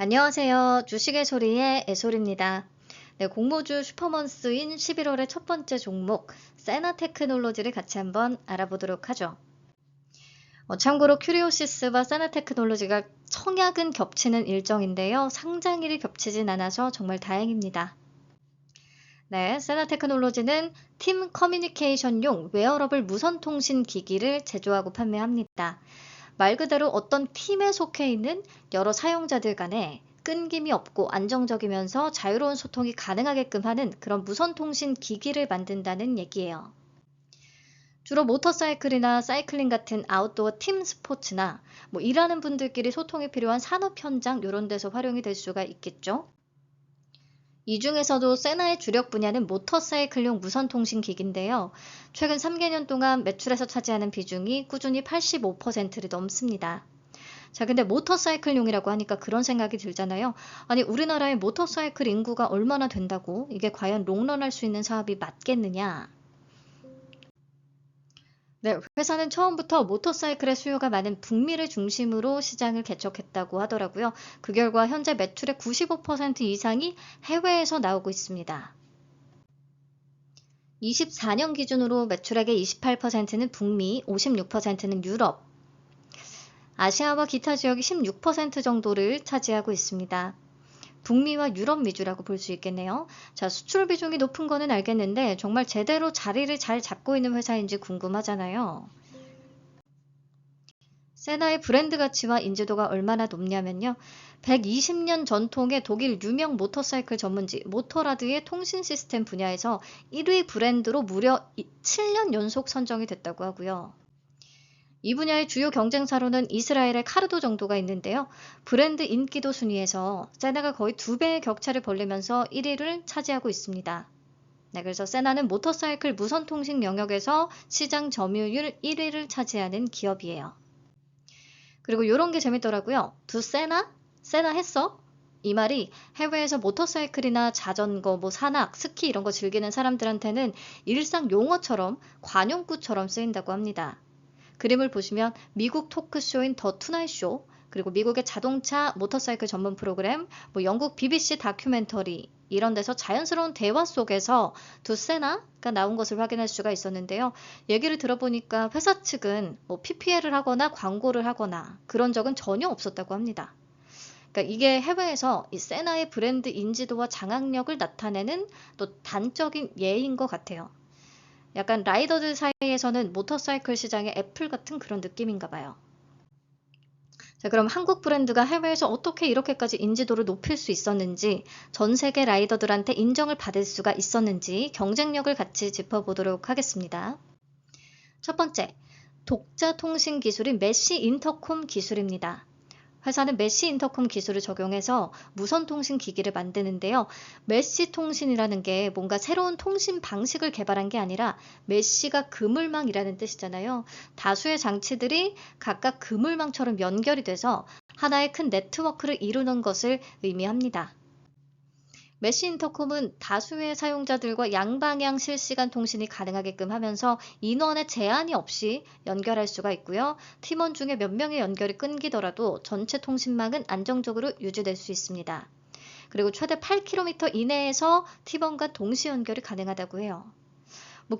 안녕하세요. 주식의 소리의 애솔입니다. 네, 공모주 슈퍼먼스인 11월의 첫 번째 종목 세나 테크놀로지를 같이 한번 알아보도록 하죠. 참고로 큐리오시스와 세나 테크놀로지가 청약은 겹치는 일정인데요. 상장일이 겹치진 않아서 정말 다행입니다. 네, 세나 테크놀로지는 팀 커뮤니케이션용 웨어러블 무선통신 기기를 제조하고 판매합니다. 말 그대로 어떤 팀에 속해 있는 여러 사용자들 간에 끊김이 없고 안정적이면서 자유로운 소통이 가능하게끔 하는 그런 무선통신 기기를 만든다는 얘기예요. 주로 모터사이클이나 사이클링 같은 아웃도어 팀 스포츠나 일하는 분들끼리 소통이 필요한 산업 현장 이런 데서 활용이 될 수가 있겠죠. 이 중에서도 세나의 주력 분야는 모터사이클용 무선통신 기기인데요. 최근 3개년 동안 매출에서 차지하는 비중이 꾸준히 85%를 넘습니다. 자, 근데 모터사이클용이라고 하니까 그런 생각이 들잖아요. 아니, 우리나라의 모터사이클 인구가 얼마나 된다고 이게 과연 롱런할 수 있는 사업이 맞겠느냐? 네, 회사는 처음부터 모터사이클의 수요가 많은 북미를 중심으로 시장을 개척했다고 하더라고요. 그 결과 현재 매출의 95% 이상이 해외에서 나오고 있습니다. 24년 기준으로 매출액의 28%는 북미, 56%는 유럽, 아시아와 기타 지역이 16% 정도를 차지하고 있습니다. 북미와 유럽 위주라고 볼 수 있겠네요. 자, 수출 비중이 높은 거는 알겠는데 정말 제대로 자리를 잘 잡고 있는 회사인지 궁금하잖아요. 세나의 브랜드 가치와 인지도가 얼마나 높냐면요. 120년 전통의 독일 유명 모터사이클 전문지 모터라드의 통신 시스템 분야에서 1위 브랜드로 무려 7년 연속 선정이 됐다고 하고요. 이 분야의 주요 경쟁사로는 이스라엘의 카르도 정도가 있는데요. 브랜드 인기도 순위에서 세나가 거의 2배의 격차를 벌리면서 1위를 차지하고 있습니다. 네, 그래서 세나는 모터사이클 무선통신 영역에서 시장 점유율 1위를 차지하는 기업이에요. 그리고 이런 게 재밌더라고요. 두 세나? 세나 했어? 이 말이 해외에서 모터사이클이나 자전거, 산악, 스키 이런 거 즐기는 사람들한테는 일상 용어처럼 관용구처럼 쓰인다고 합니다. 그림을 보시면 미국 토크쇼인 더 투나잇 쇼, 그리고 미국의 자동차 모터사이클 전문 프로그램, 영국 BBC 다큐멘터리 이런 데서 자연스러운 대화 속에서 두 세나가 나온 것을 확인할 수가 있었는데요. 얘기를 들어보니까 회사 측은 PPL을 하거나 광고를 하거나 그런 적은 전혀 없었다고 합니다. 그러니까 이게 해외에서 이 세나의 브랜드 인지도와 장악력을 나타내는 또 단적인 예인 것 같아요. 약간 라이더들 사이에서는 모터사이클 시장의 애플 같은 그런 느낌인가 봐요. 자, 그럼 한국 브랜드가 해외에서 어떻게 이렇게까지 인지도를 높일 수 있었는지, 전 세계 라이더들한테 인정을 받을 수가 있었는지 경쟁력을 같이 짚어보도록 하겠습니다. 첫 번째, 독자 통신 기술인 메쉬 인터콤 기술입니다. 회사는 메쉬 인터콤 기술을 적용해서 무선 통신 기기를 만드는데요. 메쉬 통신이라는 게 뭔가 새로운 통신 방식을 개발한 게 아니라 메쉬가 그물망이라는 뜻이잖아요. 다수의 장치들이 각각 그물망처럼 연결이 돼서 하나의 큰 네트워크를 이루는 것을 의미합니다. 메쉬 인터콤은 다수의 사용자들과 양방향 실시간 통신이 가능하게끔 하면서 인원의 제한이 없이 연결할 수가 있고요. 팀원 중에 몇 명의 연결이 끊기더라도 전체 통신망은 안정적으로 유지될 수 있습니다. 그리고 최대 8km 이내에서 팀원과 동시 연결이 가능하다고 해요.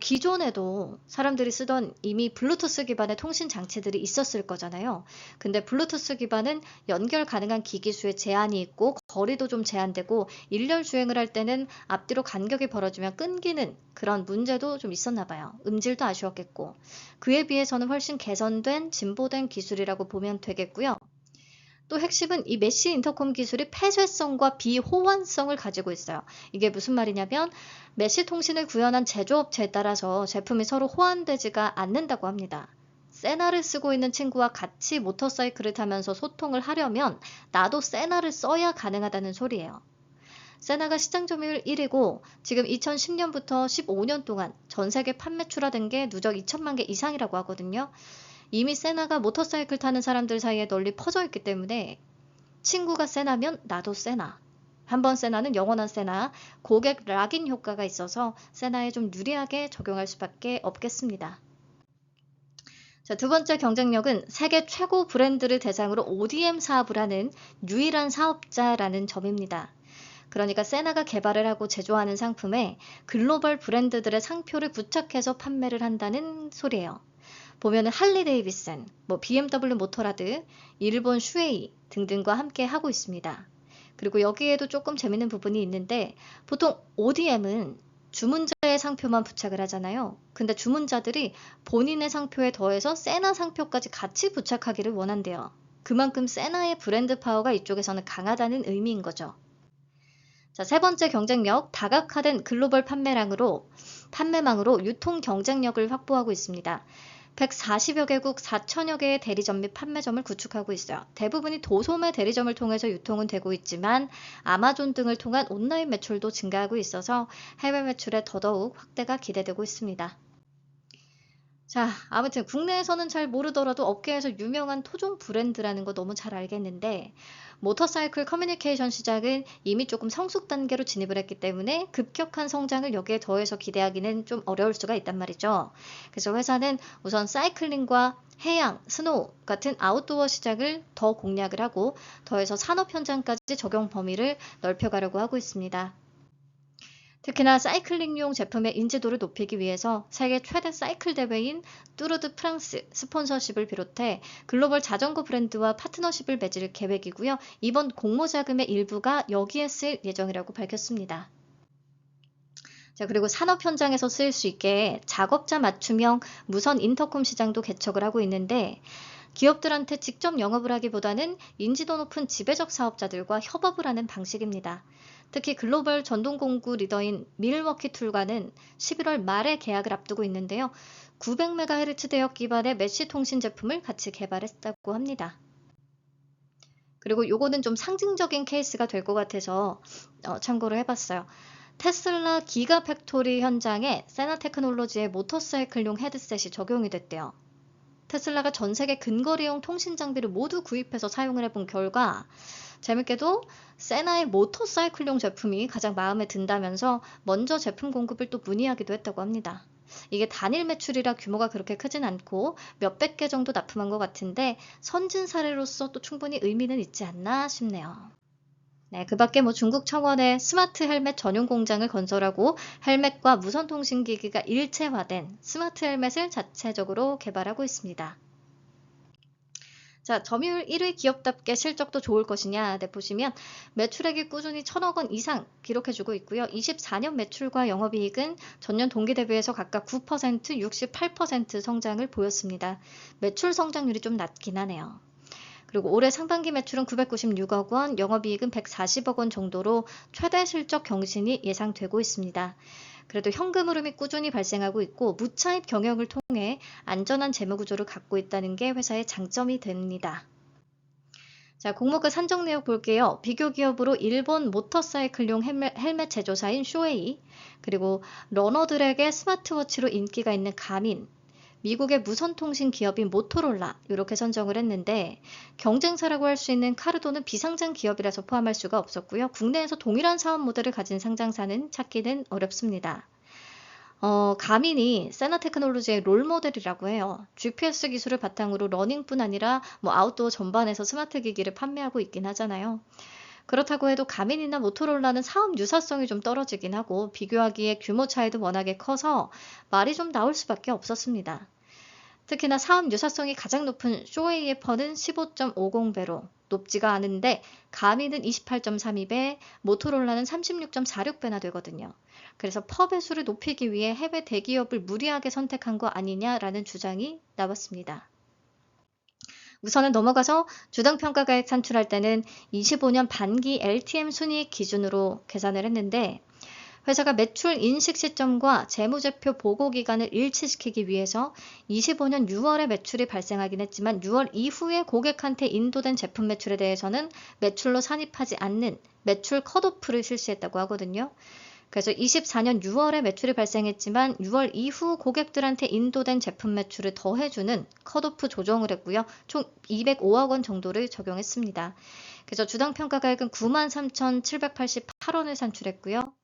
기존에도 사람들이 쓰던 이미 블루투스 기반의 통신 장치들이 있었을 거잖아요. 근데 블루투스 기반은 연결 가능한 기기 수에 제한이 있고 거리도 좀 제한되고 일렬 주행을 할 때는 앞뒤로 간격이 벌어지면 끊기는 그런 문제도 좀 있었나 봐요. 음질도 아쉬웠겠고. 그에 비해서는 훨씬 개선된 진보된 기술이라고 보면 되겠고요. 또 핵심은 이 메쉬 인터콤 기술이 폐쇄성과 비호환성을 가지고 있어요. 이게 무슨 말이냐면 메쉬 통신을 구현한 제조업체에 따라서 제품이 서로 호환되지가 않는다고 합니다. 세나를 쓰고 있는 친구와 같이 모터사이클을 타면서 소통을 하려면 나도 세나를 써야 가능하다는 소리예요. 세나가 시장 점유율 1위고 지금 2010년부터 15년 동안 전 세계 판매 출하된 게 누적 2천만 개 이상이라고 하거든요. 이미 세나가 모터사이클 타는 사람들 사이에 널리 퍼져 있기 때문에 친구가 세나면 나도 세나. 한번 세나는 영원한 세나, 고객 락인 효과가 있어서 세나에 좀 유리하게 적용할 수밖에 없겠습니다. 자, 두 번째 경쟁력은 세계 최고 브랜드를 대상으로 ODM 사업을 하는 유일한 사업자라는 점입니다. 그러니까 세나가 개발을 하고 제조하는 상품에 글로벌 브랜드들의 상표를 부착해서 판매를 한다는 소리예요. 보면은 할리 데이비슨, BMW 모터라드, 일본 슈에이 등등과 함께 하고 있습니다. 그리고 여기에도 조금 재밌는 부분이 있는데 보통 ODM은 주문자의 상표만 부착을 하잖아요. 근데 주문자들이 본인의 상표에 더해서 세나 상표까지 같이 부착하기를 원한대요. 그만큼 세나의 브랜드 파워가 이쪽에서는 강하다는 의미인 거죠. 자, 세 번째 경쟁력, 다각화된 글로벌 판매망으로 유통 경쟁력을 확보하고 있습니다. 140여 개국 4천여 개의 대리점 및 판매점을 구축하고 있어요. 대부분이 도소매 대리점을 통해서 유통은 되고 있지만 아마존 등을 통한 온라인 매출도 증가하고 있어서 해외 매출에 더더욱 확대가 기대되고 있습니다. 자, 아무튼 국내에서는 잘 모르더라도 업계에서 유명한 토종 브랜드라는 거 너무 잘 알겠는데 모터사이클 커뮤니케이션 시장은 이미 조금 성숙 단계로 진입을 했기 때문에 급격한 성장을 여기에 더해서 기대하기는 좀 어려울 수가 있단 말이죠. 그래서 회사는 우선 사이클링과 해양, 스노우 같은 아웃도어 시장을 더 공략을 하고 더해서 산업 현장까지 적용 범위를 넓혀가려고 하고 있습니다. 특히나 사이클링용 제품의 인지도를 높이기 위해서 세계 최대 사이클 대회인 뚜르드 프랑스 스폰서십을 비롯해 글로벌 자전거 브랜드와 파트너십을 맺을 계획이고요. 이번 공모 자금의 일부가 여기에 쓸 예정이라고 밝혔습니다. 자, 그리고 산업 현장에서 쓰일 수 있게 작업자 맞춤형 무선 인터콤 시장도 개척을 하고 있는데 기업들한테 직접 영업을 하기보다는 인지도 높은 지배적 사업자들과 협업을 하는 방식입니다. 특히 글로벌 전동공구 리더인 밀워키 툴과는 11월 말에 계약을 앞두고 있는데요. 900MHz 대역 기반의 메쉬 통신 제품을 같이 개발했다고 합니다. 그리고 요거는 좀 상징적인 케이스가 될 것 같아서 참고를 해봤어요. 테슬라 기가 팩토리 현장에 세나 테크놀로지의 모터사이클용 헤드셋이 적용이 됐대요. 테슬라가 전 세계 근거리용 통신 장비를 모두 구입해서 사용을 해본 결과 재밌게도 세나의 모터사이클용 제품이 가장 마음에 든다면서 먼저 제품 공급을 또 문의하기도 했다고 합니다. 이게 단일 매출이라 규모가 그렇게 크진 않고 몇백 개 정도 납품한 것 같은데 선진 사례로서 또 충분히 의미는 있지 않나 싶네요. 네, 그 밖에 중국 청원에 스마트 헬멧 전용 공장을 건설하고 헬멧과 무선 통신기기가 일체화된 스마트 헬멧을 자체적으로 개발하고 있습니다. 자, 점유율 1위 기업답게 실적도 좋을 것이냐, 네, 보시면 매출액이 꾸준히 1,000억 원 이상 기록해주고 있고요. 24년 매출과 영업이익은 전년 동기 대비해서 각각 9%, 68% 성장을 보였습니다. 매출 성장률이 좀 낮긴 하네요. 그리고 올해 상반기 매출은 996억 원, 영업이익은 140억 원 정도로 최대 실적 경신이 예상되고 있습니다. 그래도 현금 흐름이 꾸준히 발생하고 있고 무차입 경영을 통해 안전한 재무 구조를 갖고 있다는 게 회사의 장점이 됩니다. 자, 공모가 산정 내역 볼게요. 비교 기업으로 일본 모터사이클용 헬멧 제조사인 쇼에이, 그리고 러너들에게 스마트워치로 인기가 있는 가민, 미국의 무선통신 기업인 모토롤라 이렇게 선정을 했는데 경쟁사라고 할 수 있는 카르도는 비상장 기업이라서 포함할 수가 없었고요. 국내에서 동일한 사업 모델을 가진 상장사는 찾기는 어렵습니다. 가민이 세나 테크놀로지의 롤모델이라고 해요. GPS 기술을 바탕으로 러닝뿐 아니라 아웃도어 전반에서 스마트 기기를 판매하고 있긴 하잖아요. 그렇다고 해도 가민이나 모토롤라는 사업 유사성이 좀 떨어지긴 하고 비교하기에 규모 차이도 워낙에 커서 말이 좀 나올 수밖에 없었습니다. 특히나 사업 유사성이 가장 높은 쇼웨이의 펀은 15.50배로 높지가 않은데 가미는 28.32배, 모토롤라는 36.46배나 되거든요. 그래서 퍼 배수를 높이기 위해 해외 대기업을 무리하게 선택한 거 아니냐라는 주장이 나왔습니다. 우선은 넘어가서 주당평가가액 산출할 때는 25년 반기 LTM 순이익 기준으로 계산을 했는데 회사가 매출 인식 시점과 재무제표 보고 기간을 일치시키기 위해서 25년 6월에 매출이 발생하긴 했지만 6월 이후에 고객한테 인도된 제품 매출에 대해서는 매출로 산입하지 않는 매출 컷오프를 실시했다고 하거든요. 그래서 24년 6월에 매출이 발생했지만 6월 이후 고객들한테 인도된 제품 매출을 더해주는 컷오프 조정을 했고요. 총 205억 원 정도를 적용했습니다. 그래서 주당평가가액은 93,788원을 산출했고요.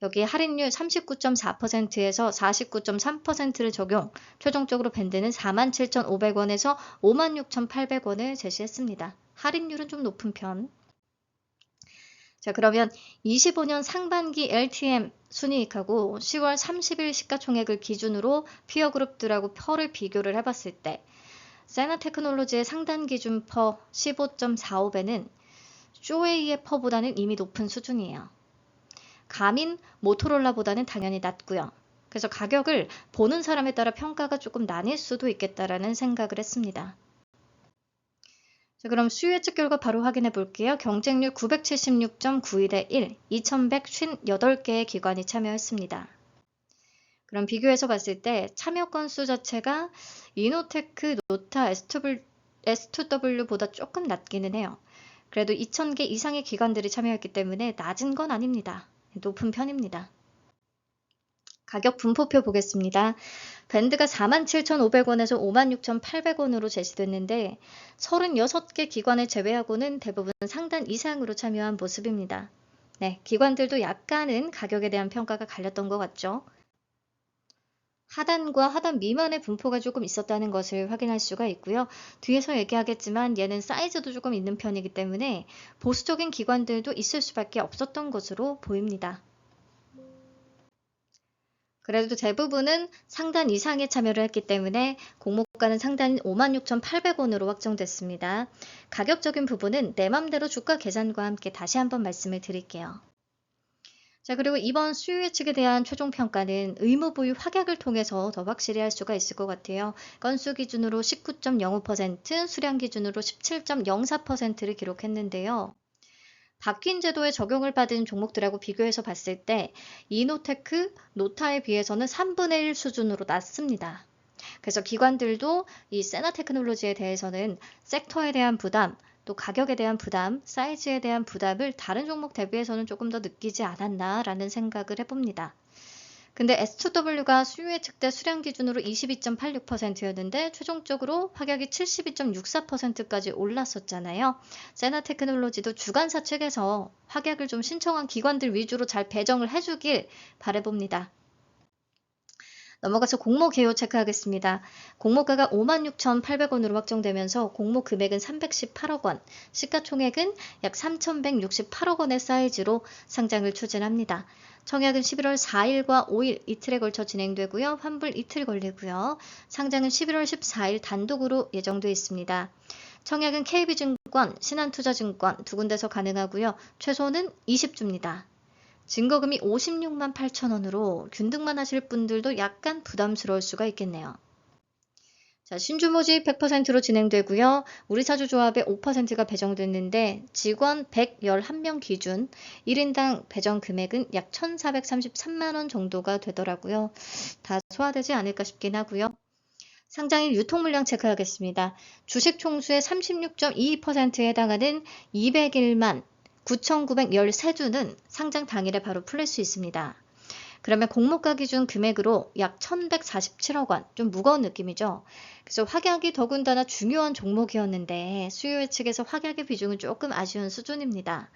여기에 할인율 39.4%에서 49.3%를 적용, 최종적으로 밴드는 47,500원에서 56,800원을 제시했습니다. 할인율은 좀 높은 편. 자, 그러면 25년 상반기 LTM 순이익하고 10월 30일 시가총액을 기준으로 피어 그룹들하고 퍼를 비교를 해봤을 때 세나테크놀로지의 상단 기준 퍼 15.45배는 쇼웨이의 퍼보다는 이미 높은 수준이에요. 가민, 모토롤라보다는 당연히 낮고요. 그래서 가격을 보는 사람에 따라 평가가 조금 나뉠 수도 있겠다라는 생각을 했습니다. 자, 그럼 수요 예측 결과 바로 확인해 볼게요. 경쟁률 976.92대 1, 2158개의 기관이 참여했습니다. 그럼 비교해서 봤을 때 참여 건수 자체가 이노테크, 노타, S2W보다 조금 낮기는 해요. 그래도 2000개 이상의 기관들이 참여했기 때문에 낮은 건 아닙니다. 높은 편입니다. 가격 분포표 보겠습니다. 밴드가 47,500원에서 56,800원으로 제시됐는데 36개 기관을 제외하고는 대부분 상단 이상으로 참여한 모습입니다. 네, 기관들도 약간은 가격에 대한 평가가 갈렸던 것 같죠. 하단과 하단 미만의 분포가 조금 있었다는 것을 확인할 수가 있고요. 뒤에서 얘기하겠지만 얘는 사이즈도 조금 있는 편이기 때문에 보수적인 기관들도 있을 수밖에 없었던 것으로 보입니다. 그래도 대부분은 상단 이상에 참여를 했기 때문에 공모가는 상단인 56,800원으로 확정됐습니다. 가격적인 부분은 내 맘대로 주가 계산과 함께 다시 한번 말씀을 드릴게요. 자, 그리고 이번 수요 예측에 대한 최종 평가는 의무 부유 확약을 통해서 더 확실히 할 수가 있을 것 같아요. 건수 기준으로 19.05%, 수량 기준으로 17.04%를 기록했는데요. 바뀐 제도에 적용을 받은 종목들하고 비교해서 봤을 때 이노테크, 노타에 비해서는 3분의 1 수준으로 낮습니다. 그래서 기관들도 이 세나테크놀로지에 대해서는 섹터에 대한 부담, 또 가격에 대한 부담, 사이즈에 대한 부담을 다른 종목 대비해서는 조금 더 느끼지 않았나라는 생각을 해봅니다. 근데 S2W가 수요 예측 때 수량 기준으로 22.86%였는데 최종적으로 확약이 72.64%까지 올랐었잖아요. 세나테크놀로지도 주간사 측에서 확약을 좀 신청한 기관들 위주로 잘 배정을 해주길 바라봅니다. 넘어가서 공모 개요 체크하겠습니다. 공모가가 56,800원으로 확정되면서 공모 금액은 318억 원, 시가총액은 약 3,168억 원의 사이즈로 상장을 추진합니다. 청약은 11월 4일과 5일 이틀에 걸쳐 진행되고요. 환불 이틀 걸리고요. 상장은 11월 14일 단독으로 예정되어 있습니다. 청약은 KB증권, 신한투자증권 두 군데서 가능하고요. 최소는 20주입니다. 증거금이 56만 8천원으로 균등만 하실 분들도 약간 부담스러울 수가 있겠네요. 자, 신주 모집 100%로 진행되고요. 우리사주조합에 5%가 배정됐는데 직원 111명 기준 1인당 배정 금액은 약 1,433만원 정도가 되더라고요. 다 소화되지 않을까 싶긴 하고요. 상장일 유통물량 체크하겠습니다. 주식 총수의 36.22%에 해당하는 201만 9,913주는 상장 당일에 바로 풀릴 수 있습니다. 그러면 공모가 기준 금액으로 약 1,147억 원, 좀 무거운 느낌이죠. 그래서 확약이 더군다나 중요한 종목이었는데 수요 예측에서 확약의 비중은 조금 아쉬운 수준입니다.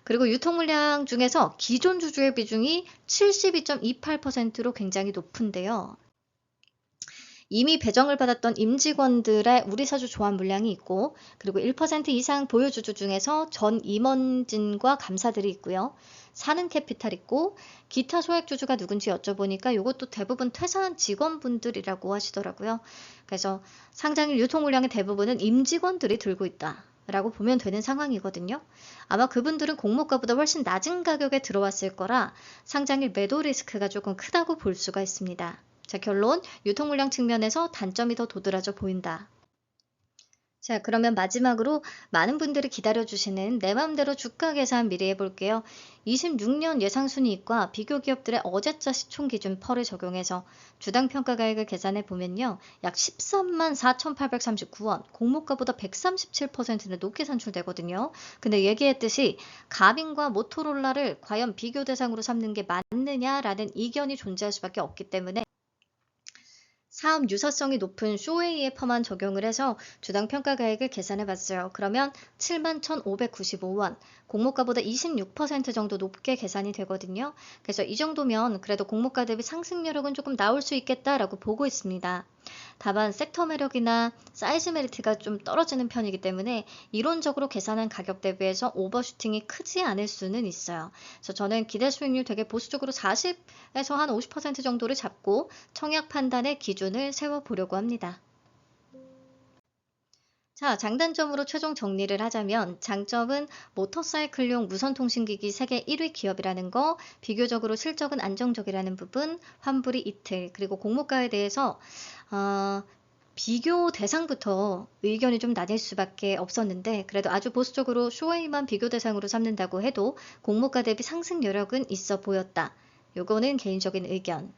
그리고 유통물량 중에서 기존 주주의 비중이 72.28%로 굉장히 높은데요. 이미 배정을 받았던 임직원들의 우리사주 조합 물량이 있고 그리고 1% 이상 보유주주 중에서 전 임원진과 감사들이 있고요. 사는 캐피탈 있고 기타 소액주주가 누군지 여쭤보니까 이것도 대부분 퇴사한 직원분들이라고 하시더라고요. 그래서 상장일 유통 물량의 대부분은 임직원들이 들고 있다. 라고 보면 되는 상황이거든요. 아마 그분들은 공모가보다 훨씬 낮은 가격에 들어왔을 거라 상장일 매도 리스크가 조금 크다고 볼 수가 있습니다. 자, 결론, 유통물량 측면에서 단점이 더 도드라져 보인다. 자, 그러면 마지막으로 많은 분들이 기다려주시는 내 맘대로 주가 계산 미리 해볼게요. 26년 예상순이익과 비교 기업들의 어제자 시총 기준 펄을 적용해서 주당 평가가액을 계산해 보면요. 약 13만 4,839원, 공모가보다 137%는 높게 산출되거든요. 근데 얘기했듯이 가민과 모토롤라를 과연 비교 대상으로 삼는 게 맞느냐라는 이견이 존재할 수밖에 없기 때문에 사업 유사성이 높은 쇼웨이에 펌한 적용을 해서 주당 평가가액을 계산해 봤어요. 그러면 71,595원, 공모가보다 26% 정도 높게 계산이 되거든요. 그래서 이 정도면 그래도 공모가 대비 상승 여력은 조금 나올 수 있겠다라고 보고 있습니다. 다만 섹터 매력이나 사이즈 메리트가 좀 떨어지는 편이기 때문에 이론적으로 계산한 가격 대비해서 오버슈팅이 크지 않을 수는 있어요. 그래서 저는 기대 수익률 되게 보수적으로 40에서 한 50% 정도를 잡고 청약 판단의 기준을 세워보려고 합니다. 자, 장단점으로 최종 정리를 하자면 장점은 모터사이클용 무선통신기기 세계 1위 기업이라는 거, 비교적으로 실적은 안정적이라는 부분, 환불이 이틀, 그리고 공모가에 대해서 비교 대상부터 의견이 좀 나뉠 수밖에 없었는데 그래도 아주 보수적으로 쇼웨이만 비교 대상으로 삼는다고 해도 공모가 대비 상승 여력은 있어 보였다. 요거는 개인적인 의견.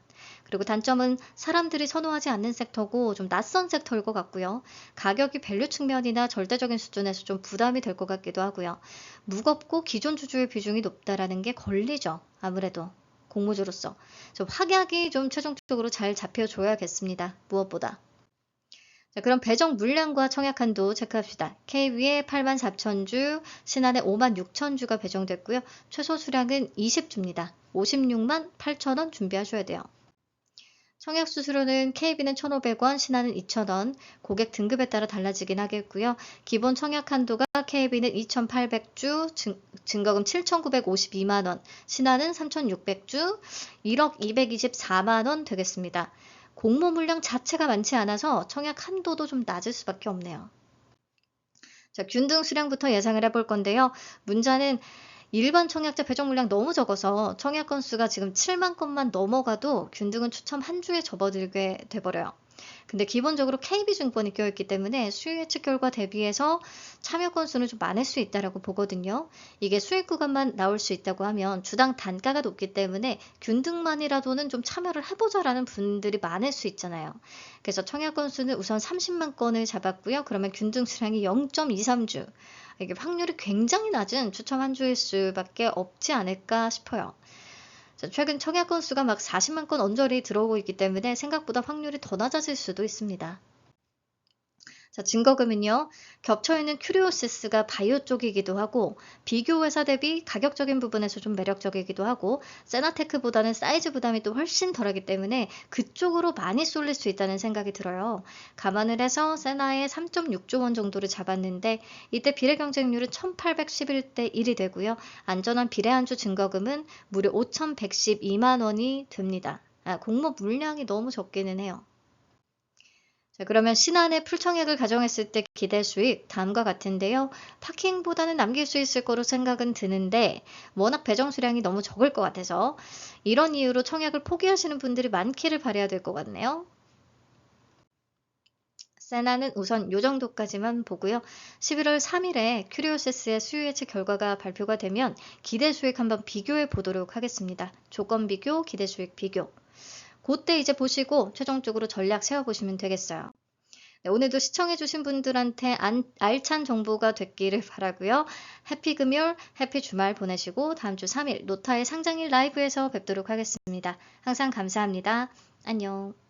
그리고 단점은 사람들이 선호하지 않는 섹터고 좀 낯선 섹터일 것 같고요. 가격이 밸류 측면이나 절대적인 수준에서 좀 부담이 될 것 같기도 하고요. 무겁고 기존 주주의 비중이 높다라는 게 걸리죠. 아무래도 공모주로서. 좀 확약이 좀 최종적으로 잘 잡혀줘야겠습니다. 무엇보다. 자, 그럼 배정 물량과 청약 한도 체크합시다. KB에 84,000주, 신한에 56,000주가 배정됐고요. 최소 수량은 20주입니다. 56만 8천원 준비하셔야 돼요. 청약 수수료는 KB는 1,500원, 신한은 2,000원, 고객 등급에 따라 달라지긴 하겠고요. 기본 청약 한도가 KB는 2,800주, 증거금 7,952만원, 신한은 3,600주, 1억 224만원 되겠습니다. 공모 물량 자체가 많지 않아서 청약 한도도 좀 낮을 수밖에 없네요. 자, 균등 수량부터 예상을 해볼 건데요. 문자는 일반 청약자 배정 물량 너무 적어서 청약 건수가 지금 7만 건만 넘어가도 균등은 추첨 한 주에 접어들게 돼버려요. 근데 기본적으로 KB증권이 껴있기 때문에 수익 예측 결과 대비해서 참여 건수는 좀 많을 수 있다고 보거든요. 이게 수익 구간만 나올 수 있다고 하면 주당 단가가 높기 때문에 균등만이라도는 좀 참여를 해보자라는 분들이 많을 수 있잖아요. 그래서 청약 건수는 우선 30만 건을 잡았고요. 그러면 균등 수량이 0.23주. 이게 확률이 굉장히 낮은 추첨 한 주일 수밖에 없지 않을까 싶어요. 최근 청약 건수가 막 40만 건 언저리 들어오고 있기 때문에 생각보다 확률이 더 낮아질 수도 있습니다. 자, 증거금은요. 겹쳐있는 큐리오시스가 바이오 쪽이기도 하고 비교 회사 대비 가격적인 부분에서 좀 매력적이기도 하고 세나테크보다는 사이즈 부담이 또 훨씬 덜하기 때문에 그쪽으로 많이 쏠릴 수 있다는 생각이 들어요. 감안을 해서 세나의 3.6조 원 정도를 잡았는데 이때 비례 경쟁률은 1811대 1이 되고요. 안전한 비례 한주 증거금은 무려 5,112만 원이 됩니다. 공모 물량이 너무 적기는 해요. 자, 그러면 신한의 풀청약을 가정했을 때 기대 수익 다음과 같은데요. 파킹보다는 남길 수 있을 거로 생각은 드는데 워낙 배정 수량이 너무 적을 것 같아서 이런 이유로 청약을 포기하시는 분들이 많기를 바라야 될 것 같네요. 세나는 우선 요 정도까지만 보고요. 11월 3일에 큐리오시스의 수요 예측 결과가 발표가 되면 기대 수익 한번 비교해 보도록 하겠습니다. 조건 비교, 기대 수익 비교. 그때 이제 보시고 최종적으로 전략 세워보시면 되겠어요. 네, 오늘도 시청해주신 분들한테 알찬 정보가 됐기를 바라고요. 해피 금요일, 해피 주말 보내시고 다음 주 3일 노타의 상장일 라이브에서 뵙도록 하겠습니다. 항상 감사합니다. 안녕.